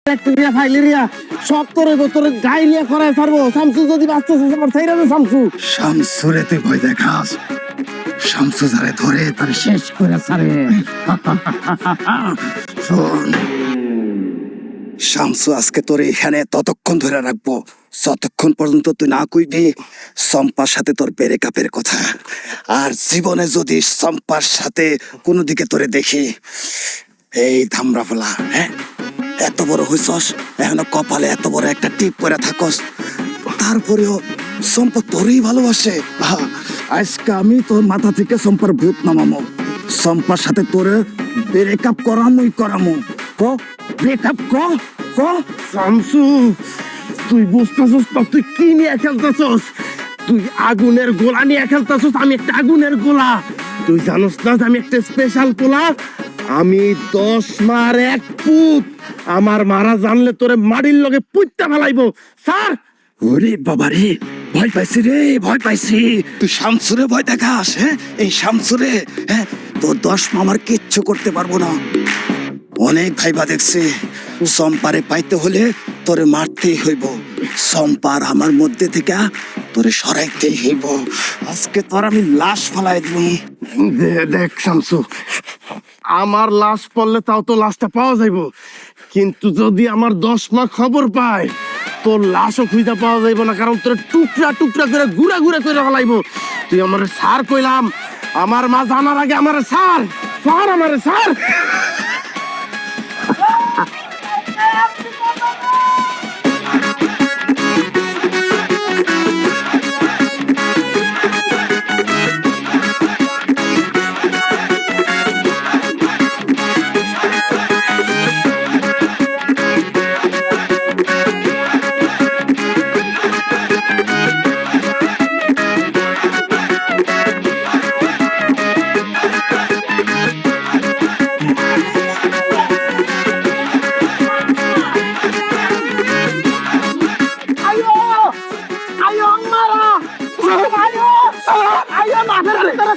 Bacteria filaria সব তোরে গোতরে diarrhoea করায় ছাড়বো। শামসু যদি বাঁচতেছে আমার ছাইরা দে শামসু। শামসুরে তুই ভয় দেখাস, শামসু যারে ধরে তার শেষ করে ছাড়ে। শোন, শামসু আজকে তোর এখানে ততক্ষণ ধরে রাখবো যতক্ষণ পর্যন্ত তুই না কইবি সম্পার সাথে তোর ব্রেকআপের কথা। আর জীবনে যদি সম্পার সাথে কোনো দিকে তোরে দেখি, এই ধামরা ফেলা, হ্যাঁ এত বড় হইছস, এখনো কপালে এত বড় একটা টিপ করে থাকস, তারপরেও সম্পা তোরই ভালোবাসে। আজকে আমি তোর মাথা থেকে সম্পার ভূত নামামো, সম্পার সাথে তোরে ব্রেকআপ করামই করামো। ক ব্রেকআপ ক ক। শামসু তুই বুঝতেছস না তুই কি নিয়ে খেলতেছস? তুই আগুনের গোলা নিয়ে খেলতেছস। আমি একটা আগুনের গোলা। তুই জানোস না যে আমি একটা স্পেশাল গোলা? আমি 10 মার এক পুত। আমার মারা জানলে তোরে মাটির লগে পুইত্তা ফেলাইবো। স্যার ওরে বাবা রে, ভয় পাইছি রে, ভয় পাইছি। তুই শামসুরে ভয় দেখাস? হ্যাঁ এই শামসুরে, হ্যাঁ তোর 10 মামার কিচ্ছু করতে পারবো না। অনেক ভাইবা দেখছি, সম্পারে পাইতে হলে তোরে মারতেই হইব, সম্পার আমার মধ্যে থেকে তোরে সরাইতেই হইব। আজকে তোর আমি লাশ ফালাই দিব। দেখ শামসু, আমার লাশ পড়লে তাও তো লাশটা পাওয়া যাইবো, কিন্তু যদি আমার 10 মা খবর পায় তোর লাশও খুঁজে পাওয়া যাইব না, কারণ তোর টুকরা টুকরা করে গুড়া গুড়া করে ফেলাইবো। তুই আমার সার কইলাম, আমার মা জানার আগে আমার সার সার আমার সার। আয়ো মাথার ভিতরে